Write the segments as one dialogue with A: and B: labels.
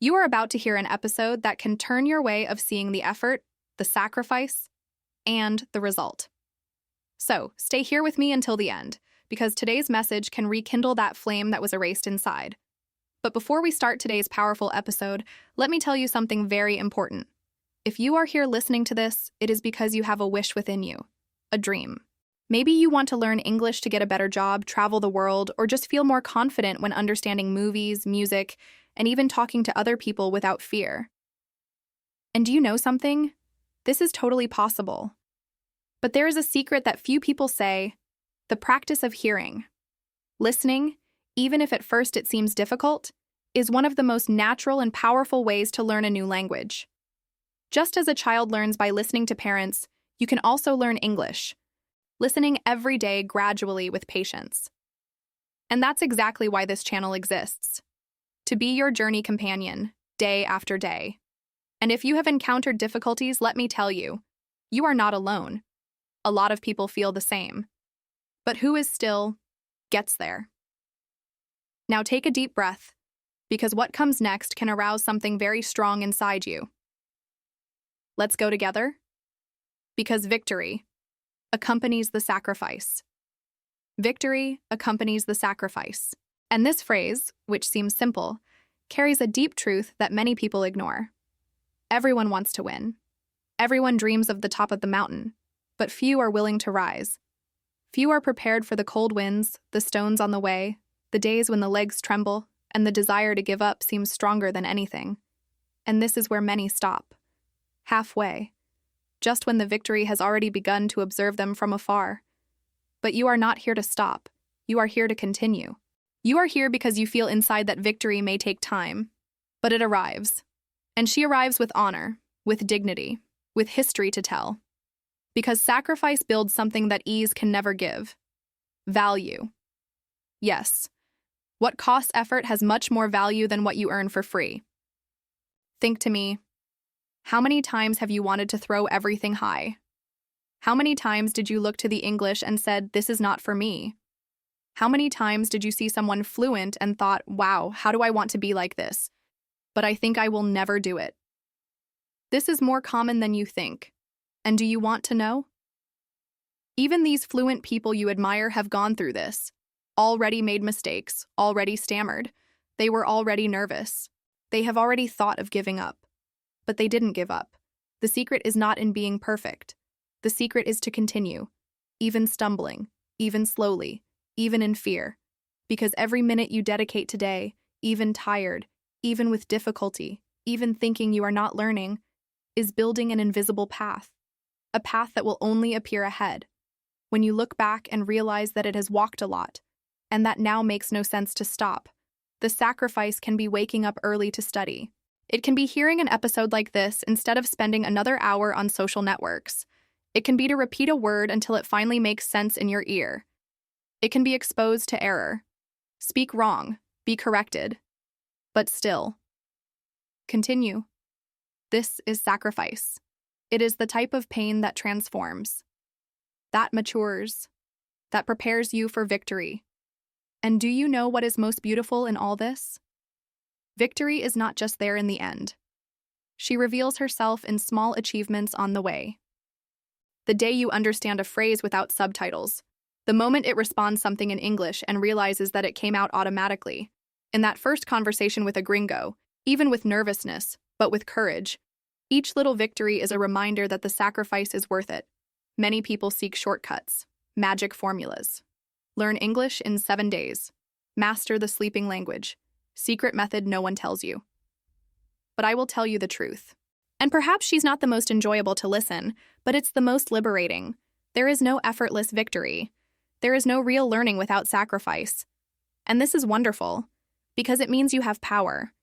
A: You are about to hear an episode that can turn your way of seeing the effort, the sacrifice, and the result. So, stay here with me until the end, because today's message can rekindle that flame that was erased inside. But before we start today's powerful episode, let me tell you something very important. If you are here listening to this, it is because you have a wish within you, a dream. Maybe you want to learn English to get a better job, travel the world, or just feel more confident when understanding movies, music, and even talking to other people without fear. And do you know something? This is totally possible. But there is a secret that few people say: the practice of hearing. Listening, even if at first it seems difficult, is one of the most natural and powerful ways to learn a new language. Just as a child learns by listening to parents, you can also learn English, listening every day gradually with patience. And that's exactly why this channel exists, to be your journey companion, day after day. And if you have encountered difficulties, let me tell you, you are not alone. A lot of people feel the same. But who is still gets there. Now take a deep breath, because what comes next can arouse something very strong inside you. Let's go together? Because victory accompanies the sacrifice. Victory accompanies the sacrifice. And this phrase, which seems simple, carries a deep truth that many people ignore. Everyone wants to win. Everyone dreams of the top of the mountain, but few are willing to rise. Few are prepared for the cold winds, the stones on the way, the days when the legs tremble, and the desire to give up seems stronger than anything. And this is where many stop. Halfway. Just when the victory has already begun to observe them from afar. But you are not here to stop. You are here to continue. You are here because you feel inside that victory may take time, but it arrives. And she arrives with honor, with dignity, with history to tell. Because sacrifice builds something that ease can never give. Value. Yes, what costs effort has much more value than what you earn for free. Think to me, how many times have you wanted to throw everything high? How many times did you look to the English and said, "This is not for me"? How many times did you see someone fluent and thought, "Wow, how do I want to be like this? But I think I will never do it." This is more common than you think. And do you want to know? Even these fluent people you admire have gone through this, already made mistakes, already stammered. They were already nervous. They have already thought of giving up. But they didn't give up. The secret is not in being perfect. The secret is to continue, even stumbling, even slowly, even in fear. Because every minute you dedicate today, even tired, even with difficulty, even thinking you are not learning, is building an invisible path. A path that will only appear ahead, when you look back and realize that it has walked a lot, and that now makes no sense to stop. The sacrifice can be waking up early to study. It can be hearing an episode like this instead of spending another hour on social networks. It can be to repeat a word until it finally makes sense in your ear. It can be exposed to error. Speak wrong, be corrected. But still, continue. This is sacrifice. It is the type of pain that transforms, that matures, that prepares you for victory. And do you know what is most beautiful in all this? Victory is not just there in the end. She reveals herself in small achievements on the way. The day you understand a phrase without subtitles, the moment it responds something in English and realizes that it came out automatically, in that first conversation with a gringo, even with nervousness, but with courage. Each little victory is a reminder that the sacrifice is worth it. Many people seek shortcuts, magic formulas. Learn English in 7 days. Master the sleeping language. Secret method no one tells you. But I will tell you the truth. And perhaps she's not the most enjoyable to listen, but it's the most liberating. There is no effortless victory. There is no real learning without sacrifice. And this is wonderful, because it means you have power.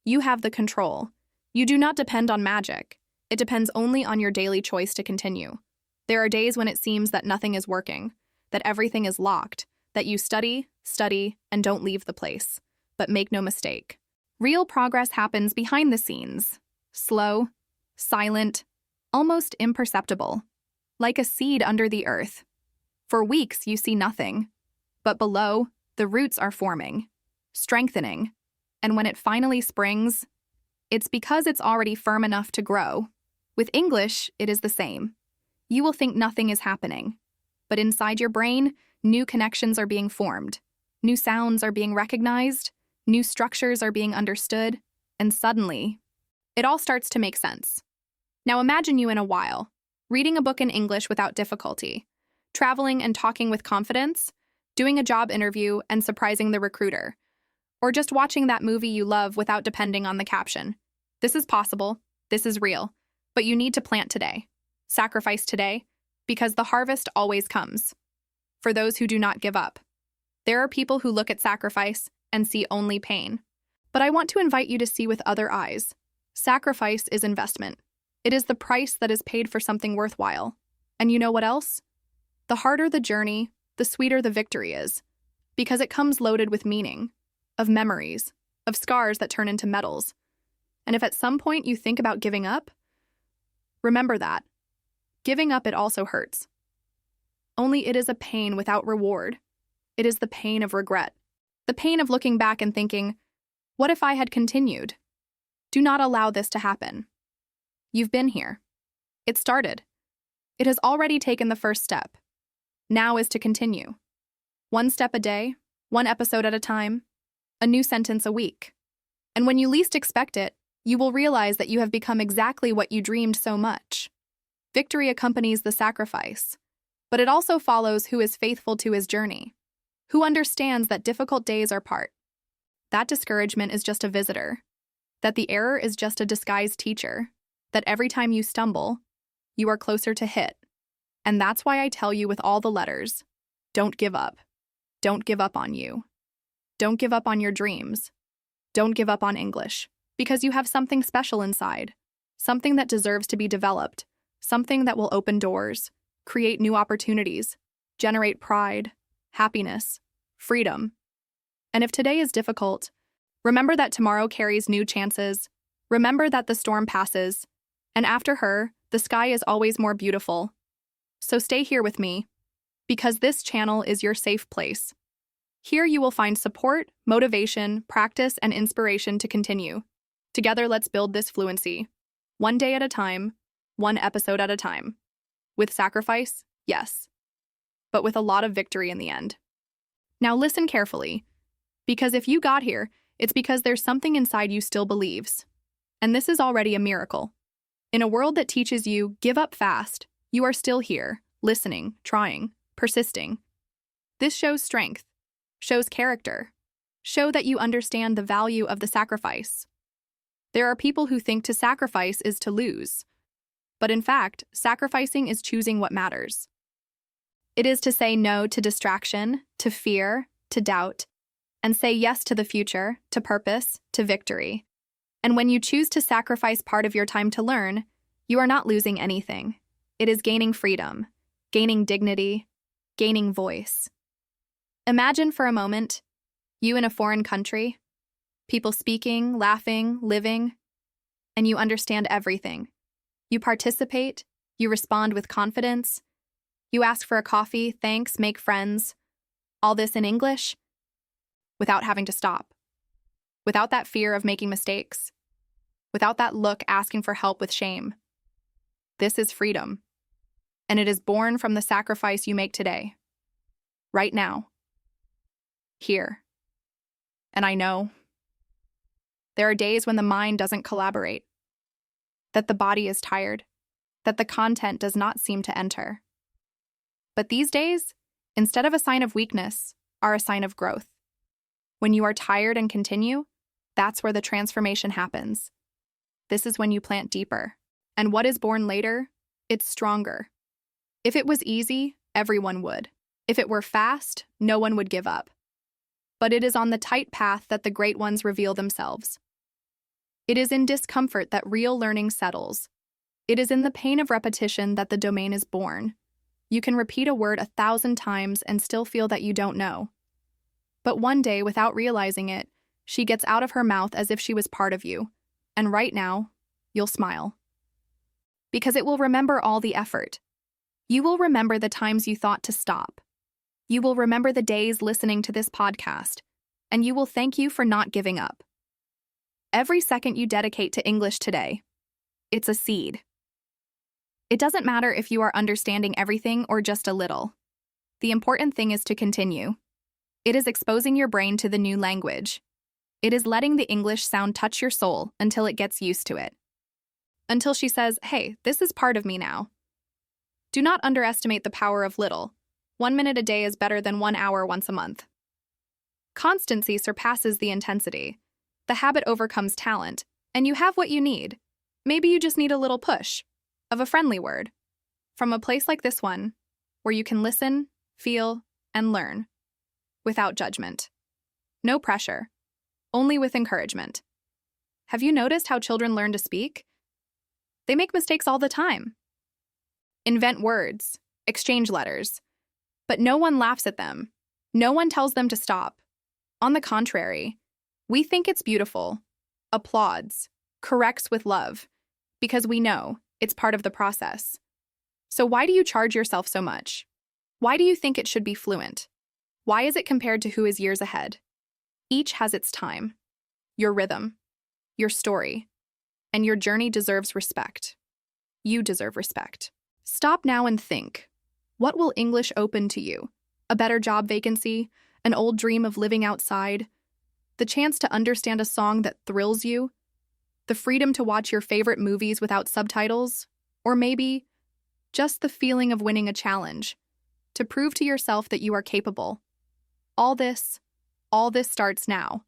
A: You have the control. You do not depend on magic. It depends only on your daily choice to continue. There are days when it seems that nothing is working, that everything is locked, that you study, and don't leave the place. But make no mistake. Real progress happens behind the scenes. Slow, silent, almost imperceptible. Like a seed under the earth. For weeks you see nothing. But below, the roots are forming, strengthening. And when it finally springs, It's because it's already firm enough to grow. With English, it is the same. You will think nothing is happening. But inside your brain, new connections are being formed. New sounds are being recognized. New structures are being understood. And suddenly, it all starts to make sense. Now imagine you in a while, reading a book in English without difficulty, traveling and talking with confidence, doing a job interview and surprising the recruiter, or just watching that movie you love without depending on the caption. This is possible, this is real, but you need to plant today, sacrifice today, because the harvest always comes. For those who do not give up. There are people who look at sacrifice and see only pain. But I want to invite you to see with other eyes. Sacrifice is investment. It is the price that is paid for something worthwhile. And you know what else? The harder the journey, the sweeter the victory is, because it comes loaded with meaning, of memories, of scars that turn into medals. And if at some point you think about giving up, remember that. Giving up, it also hurts. Only it is a pain without reward. It is the pain of regret. The pain of looking back and thinking, what if I had continued? Do not allow this to happen. You've been here. It started. It has already taken the first step. Now is to continue. One step a day, one episode at a time, a new sentence a week. And when you least expect it, you will realize that you have become exactly what you dreamed so much. Victory accompanies the sacrifice, but it also follows who is faithful to his journey, who understands that difficult days are part. That discouragement is just a visitor, that the error is just a disguised teacher, that every time you stumble, you are closer to hit. And that's why I tell you with all the letters, don't give up. Don't give up on you. Don't give up on your dreams. Don't give up on English, because you have something special inside, something that deserves to be developed, something that will open doors, create new opportunities, generate pride, happiness, freedom. And if today is difficult, remember that tomorrow carries new chances. Remember that the storm passes, and after her, the sky is always more beautiful. So stay here with me, because this channel is your safe place. Here you will find support, motivation, practice, and inspiration to continue. Together, let's build this fluency. One day at a time, one episode at a time. With sacrifice, yes, but with a lot of victory in the end. Now listen carefully, because if you got here, it's because there's something inside you still believes. And this is already a miracle. In a world that teaches you, give up fast, you are still here, listening, trying, persisting. This shows strength, shows character, show that you understand the value of the sacrifice. There are people who think to sacrifice is to lose. But in fact, sacrificing is choosing what matters. It is to say no to distraction, to fear, to doubt, and say yes to the future, to purpose, to victory. And when you choose to sacrifice part of your time to learn, you are not losing anything. It is gaining freedom, gaining dignity, gaining voice. Imagine for a moment, you in a foreign country, people speaking, laughing, living, and you understand everything. You participate, you respond with confidence, you ask for a coffee, thanks, make friends, all this in English, without having to stop, without that fear of making mistakes, without that look asking for help with shame. This is freedom, and it is born from the sacrifice you make today, right now, here. And I know there are days when the mind doesn't collaborate, that the body is tired, that the content does not seem to enter. But these days, instead of a sign of weakness, are a sign of growth. When you are tired and continue, that's where the transformation happens. This is when you plant deeper. And what is born later? It's stronger. If it was easy, everyone would. If it were fast, no one would give up. But it is on the tight path that the great ones reveal themselves. It is in discomfort that real learning settles. It is in the pain of repetition that the domain is born. You can repeat a word 1,000 times and still feel that you don't know. But one day, without realizing it, she gets out of her mouth as if she was part of you. And right now, you'll smile. Because it will remember all the effort. You will remember the times you thought to stop. You will remember the days listening to this podcast, and you will thank you for not giving up. Every second you dedicate to English today, it's a seed. It doesn't matter if you are understanding everything or just a little. The important thing is to continue. It is exposing your brain to the new language. It is letting the English sound touch your soul until it gets used to it. Until she says, hey, this is part of me now. Do not underestimate the power of little. 1 minute a day is better than 1 hour once a month. Constancy surpasses the intensity. The habit overcomes talent, and you have what you need. Maybe you just need a little push of a friendly word from a place like this one, where you can listen, feel, and learn without judgment. No pressure, only with encouragement. Have you noticed how children learn to speak? They make mistakes all the time. Invent words, exchange letters, but no one laughs at them. No one tells them to stop. On the contrary, we think it's beautiful, applauds, corrects with love, because we know it's part of the process. So why do you charge yourself so much? Why do you think it should be fluent? Why is it compared to who is years ahead? Each has its time, your rhythm, your story, and your journey deserves respect. You deserve respect. Stop now and think. What will English open to you? A better job vacancy? An old dream of living outside? The chance to understand a song that thrills you? The freedom to watch your favorite movies without subtitles? Or maybe just the feeling of winning a challenge, to prove to yourself that you are capable. All this starts now,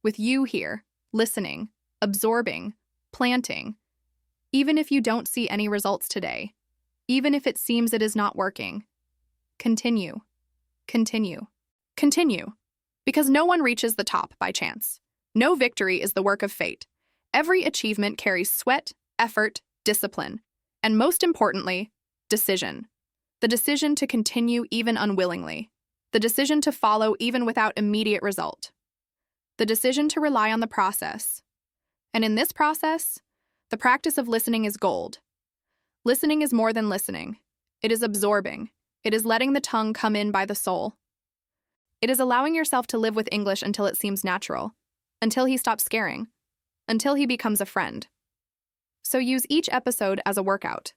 A: with you here, listening, absorbing, planting. Even if you don't see any results today, even if it seems it is not working, continue, continue, continue, because no one reaches the top by chance. No victory is the work of fate. Every achievement carries sweat, effort, discipline, and most importantly, decision. The decision to continue even unwillingly. The decision to follow even without immediate result. The decision to rely on the process. And in this process, the practice of listening is gold. Listening is more than listening. It is absorbing. It is letting the tongue come in by the soul. It is allowing yourself to live with English until it seems natural, until he stops scaring, until he becomes a friend. So use each episode as a workout.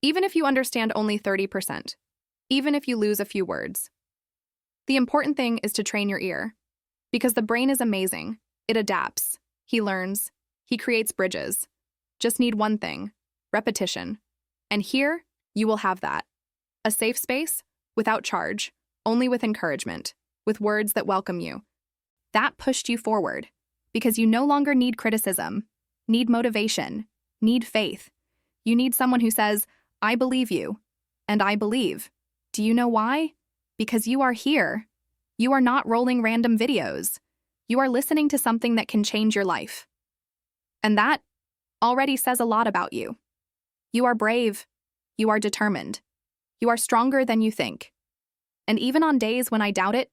A: Even if you understand only 30%, even if you lose a few words. The important thing is to train your ear, because the brain is amazing. It adapts, he learns, he creates bridges. Just need one thing, repetition. And here, you will have that. A safe space, without charge, only with encouragement, with words that welcome you. That pushed you forward, because you no longer need criticism, need motivation, need faith. You need someone who says, I believe you, and I believe. Do you know why? Because you are here. You are not rolling random videos. You are listening to something that can change your life. And that already says a lot about you. You are brave. You are determined. You are stronger than you think. And even on days when I doubt it,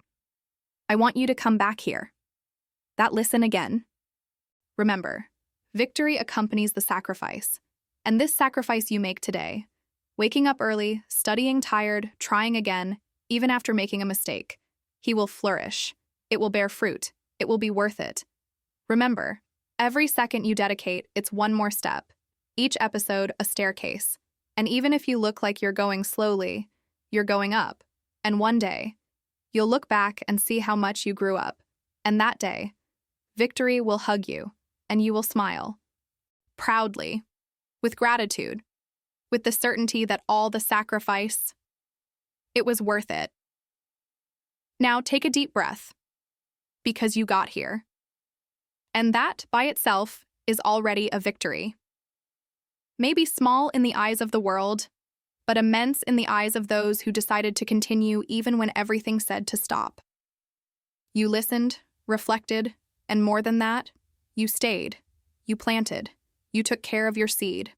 A: I want you to come back here. That listen again. Remember, victory accompanies the sacrifice. And this sacrifice you make today, waking up early, studying tired, trying again, even after making a mistake, he will flourish. It will bear fruit. It will be worth it. Remember, every second you dedicate, it's one more step. Each episode, a staircase. And even if you look like you're going slowly, you're going up. And one day, you'll look back and see how much you grew up. And that day, victory will hug you, and you will smile. Proudly, with gratitude, with the certainty that all the sacrifice, it was worth it. Now take a deep breath, because you got here. And that, by itself, is already a victory. Maybe small in the eyes of the world, but immense in the eyes of those who decided to continue even when everything said to stop. You listened, reflected, and more than that, you stayed, you planted, you took care of your seed.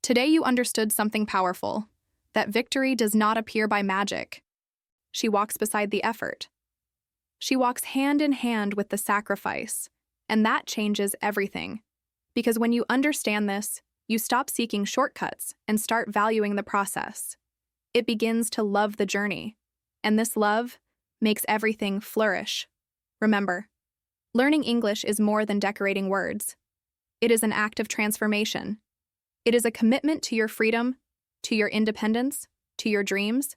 A: Today you understood something powerful, that victory does not appear by magic. She walks beside the effort. She walks hand in hand with the sacrifice, and that changes everything. Because when you understand this, you stop seeking shortcuts and start valuing the process. It begins to love the journey, and this love makes everything flourish. Remember, Learning English is more than decorating words. It is an act of transformation. It is a commitment to your freedom, to your independence, to your dreams.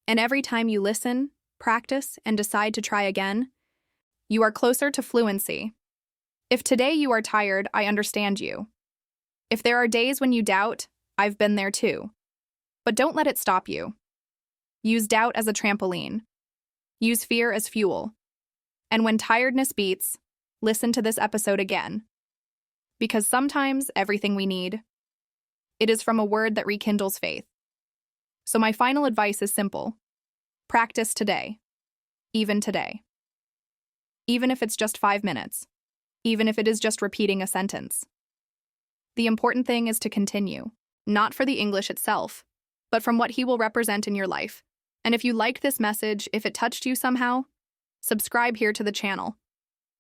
A: And every time you listen, practice, and decide to try again, you are closer to fluency. If today you are tired, I understand you. If there are days when you doubt, I've been there too. But don't let it stop you. Use doubt as a trampoline. Use fear as fuel. And when tiredness beats, listen to this episode again. Because sometimes everything we need, it is from a word that rekindles faith. So my final advice is simple. Practice today. Even today. Even if it's just 5 minutes. Even if it is just repeating a sentence. The important thing is to continue, not for the English itself, but from what he will represent in your life. And if you liked this message, if it touched you somehow, subscribe here to the channel.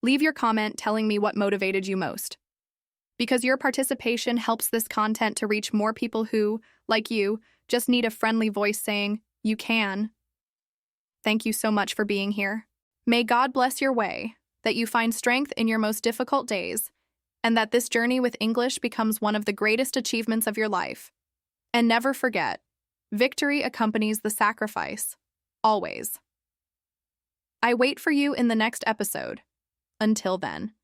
A: Leave your comment telling me what motivated you most. Because your participation helps this content to reach more people who, like you, just need a friendly voice saying, "You can." Thank you so much for being here. May God bless your way, that you find strength in your most difficult days, and that this journey with English becomes one of the greatest achievements of your life. And never forget, victory accompanies the sacrifice. Always. I wait for you in the next episode. Until then.